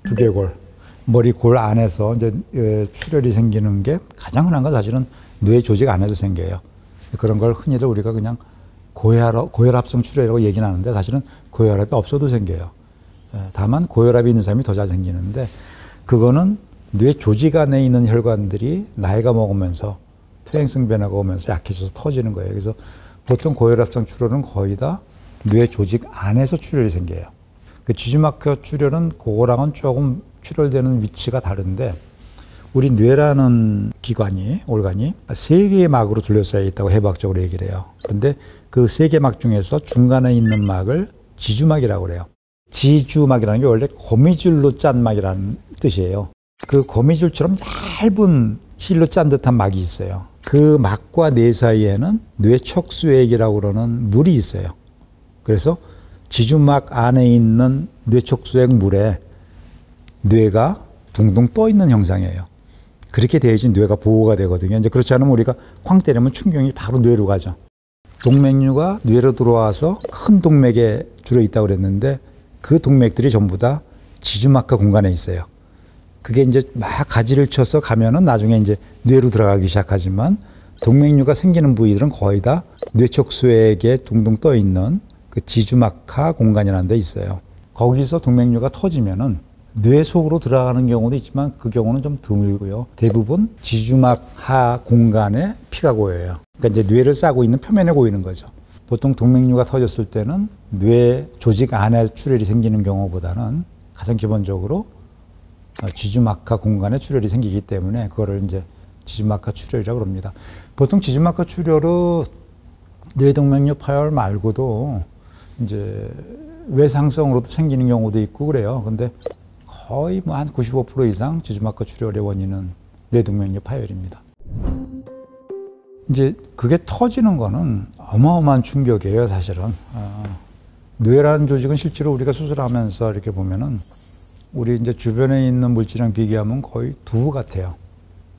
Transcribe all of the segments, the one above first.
두개골, 머리 골 안에서 이제 출혈이 생기는 게 가장 흔한 건 사실은 뇌 조직 안에서 생겨요. 그런 걸 흔히들 우리가 그냥 고혈압성 출혈이라고 얘기는 하는데 사실은 고혈압이 없어도 생겨요. 다만 고혈압이 있는 사람이 더 잘 생기는데 그거는 뇌 조직 안에 있는 혈관들이 나이가 먹으면서 퇴행성 변화가 오면서 약해져서 터지는 거예요. 그래서 보통 고혈압성 출혈은 거의 다 뇌 조직 안에서 출혈이 생겨요. 그 지주막혀 출혈은 그거랑은 조금 출혈되는 위치가 다른데 우리 뇌라는 기관이, 올간이 3개의 막으로 둘러싸여 있다고 해부학적으로 얘기를 해요. 근데 그 3개 막 중에서 중간에 있는 막을 지주막이라고 그래요. 지주막이라는 게 원래 거미줄로 짠 막이라는 뜻이에요. 그 거미줄처럼 얇은 실로 짠 듯한 막이 있어요. 그 막과 뇌 사이에는 뇌척수액이라고 그러는 물이 있어요. 그래서 지주막 안에 있는 뇌척수액 물에 뇌가 둥둥 떠 있는 형상이에요. 그렇게 돼야지 뇌가 보호가 되거든요. 이제 그렇지 않으면 우리가 쾅 때리면 충격이 바로 뇌로 가죠. 동맥류가 뇌로 들어와서 큰 동맥에 줄어 있다고 그랬는데 그 동맥들이 전부 다 지주막하 공간에 있어요. 그게 이제 막 가지를 쳐서 가면은 나중에 이제 뇌로 들어가기 시작하지만 동맥류가 생기는 부위들은 거의 다 뇌척수액에 둥둥 떠 있는 그 지주막하 공간이라는 데 있어요. 거기서 동맥류가 터지면은 뇌 속으로 들어가는 경우도 있지만 그 경우는 좀 드물고요. 대부분 지주막하 공간에 피가 고여요. 그러니까 이제 뇌를 싸고 있는 표면에 고이는 거죠. 보통 동맥류가 터졌을 때는 뇌 조직 안에 출혈이 생기는 경우보다는 가장 기본적으로 지주막하 공간에 출혈이 생기기 때문에 그거를 이제 지주막하 출혈이라고 합니다. 보통 지주막하 출혈은 뇌동맥류 파열 말고도 이제 외상성으로도 생기는 경우도 있고 그래요. 근데 거의 뭐 한 95% 이상 지주막하 출혈의 원인은 뇌동맥류 파열입니다. 이제 그게 터지는 거는 어마어마한 충격이에요, 사실은. 뇌라는 조직은 실제로 우리가 수술하면서 이렇게 보면은 우리 이제 주변에 있는 물질이랑 비교하면 거의 두부 같아요.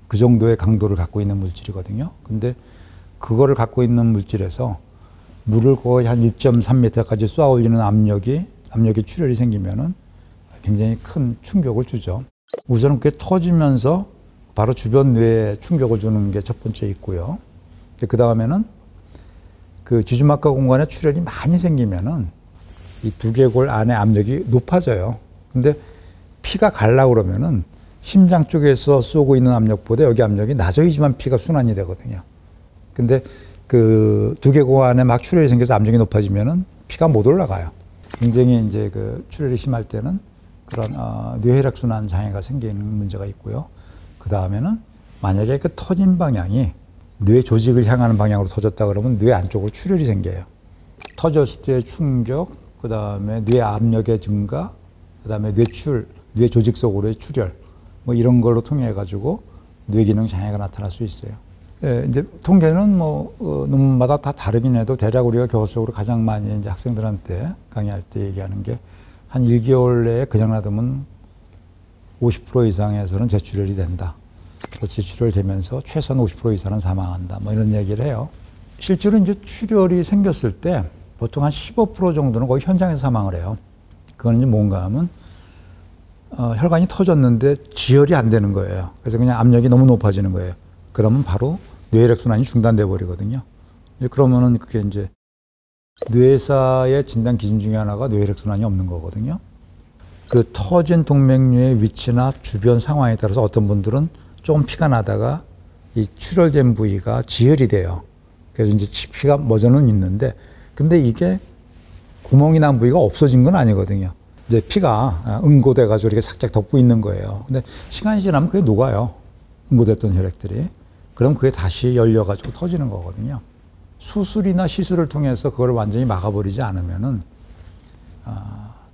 그 정도의 강도를 갖고 있는 물질이거든요. 근데 그거를 갖고 있는 물질에서 물을 거의 한 1.3m까지 쏘아 올리는 압력이 출혈이 생기면은 굉장히 큰 충격을 주죠. 우선은 그게 터지면서 바로 주변 뇌에 충격을 주는 게 첫 번째 있고요. 그 다음에는 그 지주막하 공간에 출혈이 많이 생기면은 이 두개골 안에 압력이 높아져요. 근데 피가 가려고 그러면은 심장 쪽에서 쏘고 있는 압력보다 여기 압력이 낮아야지만 피가 순환이 되거든요. 근데 그 두개골 안에 막 출혈이 생겨서 압력이 높아지면은 피가 못 올라가요. 굉장히 이제 그 출혈이 심할 때는 그런 뇌혈액 순환 장애가 생기는 문제가 있고요. 그 다음에는 만약에 그 터진 방향이 뇌 조직을 향하는 방향으로 터졌다 그러면 뇌 안쪽으로 출혈이 생겨요. 터졌을 때의 충격, 그 다음에 뇌 압력의 증가, 그 다음에 뇌 조직 속으로의 출혈, 뭐 이런 걸로 통해 가지고 뇌 기능 장애가 나타날 수 있어요. 예, 이제 통계는 뭐 논문마다 다 다르긴 해도 대략 우리가 교과서적으로 가장 많이 이제 학생들한테 강의할 때 얘기하는 게 한 1개월 내에 그냥 놔두면 50% 이상에서는 재출혈이 된다. 재출혈 되면서 최소한 50% 이상은 사망한다. 뭐 이런 얘기를 해요. 실제로 이제 출혈이 생겼을 때 보통 한 15% 정도는 거의 현장에서 사망을 해요. 그건 이제 뭔가 하면 혈관이 터졌는데 지혈이 안 되는 거예요. 그래서 그냥 압력이 너무 높아지는 거예요. 그러면 바로 뇌혈액 순환이 중단돼 버리거든요. 이제 그러면은 그게 이제 뇌사의 진단 기준 중에 하나가 뇌혈액 순환이 없는 거거든요. 그 터진 동맥류의 위치나 주변 상황에 따라서 어떤 분들은 조금 피가 나다가 이 출혈된 부위가 지혈이 돼요. 그래서 이제 피가 멎어는 있는데, 근데 이게 구멍이 난 부위가 없어진 건 아니거든요. 이제 피가 응고돼가지고 이렇게 살짝 덮고 있는 거예요. 근데 시간이 지나면 그게 녹아요. 응고됐던 혈액들이. 그럼 그게 다시 열려가지고 터지는 거거든요. 수술이나 시술을 통해서 그걸 완전히 막아버리지 않으면은,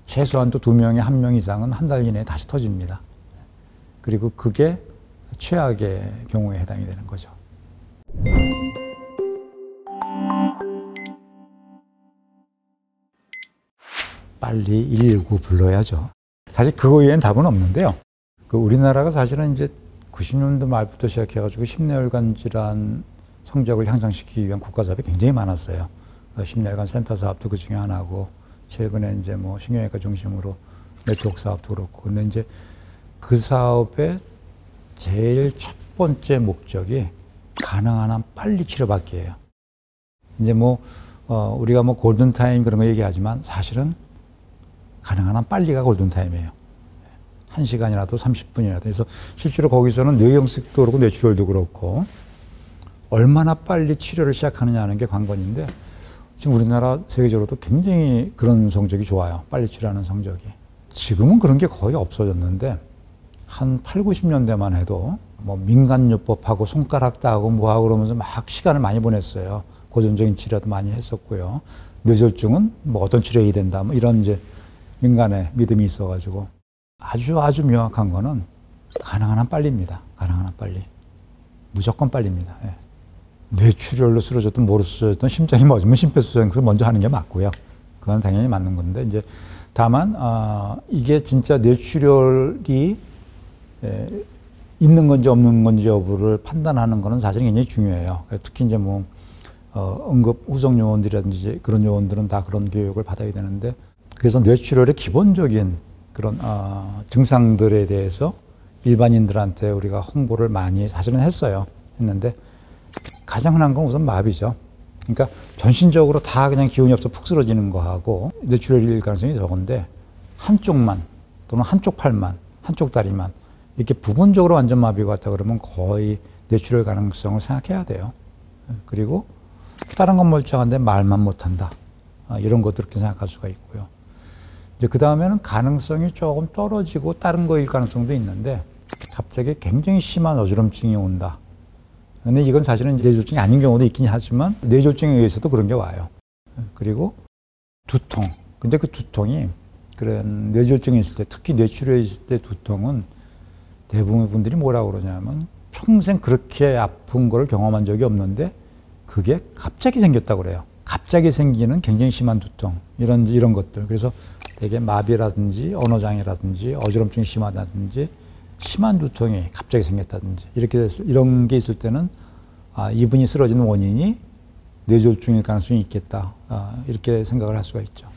최소한 또 2명에 1명 이상은 한 달 이내에 다시 터집니다. 그리고 그게 최악의 경우에 해당이 되는 거죠. 빨리 119 불러야죠. 사실 그거 외엔 답은 없는데요. 우리나라가 사실은 이제 90년대 말부터 시작해가지고 심내혈관 질환 성적을 향상시키기 위한 국가 사업이 굉장히 많았어요. 심내혈관 센터 사업도 그 중에 하나고, 최근에 이제 뭐 신경외과 중심으로 네트워크 사업도 그렇고. 근데 이제 그 사업의 제일 첫 번째 목적이 가능한 한 빨리 치료받기예요. 이제 우리가 골든타임 그런 거 얘기하지만 사실은 가능한 한 빨리가 골든타임이에요. 1시간이라도 30분이라도. 그래서 실제로 거기서는 뇌경색도 그렇고 뇌출혈도 그렇고 얼마나 빨리 치료를 시작하느냐 하는 게 관건인데, 지금 우리나라 세계적으로도 굉장히 그런 성적이 좋아요. 빨리 치료하는 성적이. 지금은 그런 게 거의 없어졌는데 한 8, 90년대만 해도 민간요법하고 손가락 따고 뭐하고 그러면서 막 시간을 많이 보냈어요. 고전적인 치료도 많이 했었고요. 뇌졸중은 어떤 치료해야 된다 이런 이제 민간의 믿음이 있어가지고 아주 명확한 거는 가능한 한 빨리입니다. 가능한 한 빨리. 무조건 빨리입니다. 예. 뇌출혈로 쓰러졌든 뭐로 쓰러졌든 심장이 멎으면 심폐소생술 먼저 하는 게 맞고요. 그건 당연히 맞는 건데, 이제 다만 이게 진짜 뇌출혈이 있는 건지 없는 건지 여부를 판단하는 거는 사실 굉장히 중요해요. 특히 이제 응급 후속 요원들이라든지 그런 요원들은 다 그런 교육을 받아야 되는데, 그래서 뇌출혈의 기본적인 그런 증상들에 대해서 일반인들한테 우리가 홍보를 많이 사실은 했는데 가장 흔한 건 우선 마비죠. 그러니까 전신적으로 다 그냥 기운이 없어 푹 쓰러지는 거하고 뇌출혈일 가능성이 적은데, 한쪽만 또는 한쪽 팔만, 한쪽 다리만 이렇게 부분적으로 완전 마비가 왔다 그러면 거의 뇌출혈 가능성을 생각해야 돼요. 그리고 다른 건 멀쩡한데 말만 못한다, 이런 것도 이렇게 생각할 수가 있고요. 이제 그 다음에는 가능성이 조금 떨어지고 다른 거일 가능성도 있는데, 갑자기 굉장히 심한 어지럼증이 온다. 근데 이건 사실은 뇌졸중이 아닌 경우도 있긴 하지만 뇌졸중에 의해서도 그런 게 와요. 그리고 두통. 근데 그 두통이 그런 뇌졸중이 있을 때, 특히 뇌출혈 있을 때 두통은 대부분의 분들이 뭐라고 그러냐면 평생 그렇게 아픈 걸 경험한 적이 없는데 그게 갑자기 생겼다고 그래요. 갑자기 생기는 굉장히 심한 두통, 이런 것들. 그래서 되게 마비라든지 언어장애라든지 어지럼증이 심하다든지 심한 두통이 갑자기 생겼다든지 이런 게 있을 때는 이분이 쓰러지는 원인이 뇌졸중일 가능성이 있겠다, 이렇게 생각을 할 수가 있죠.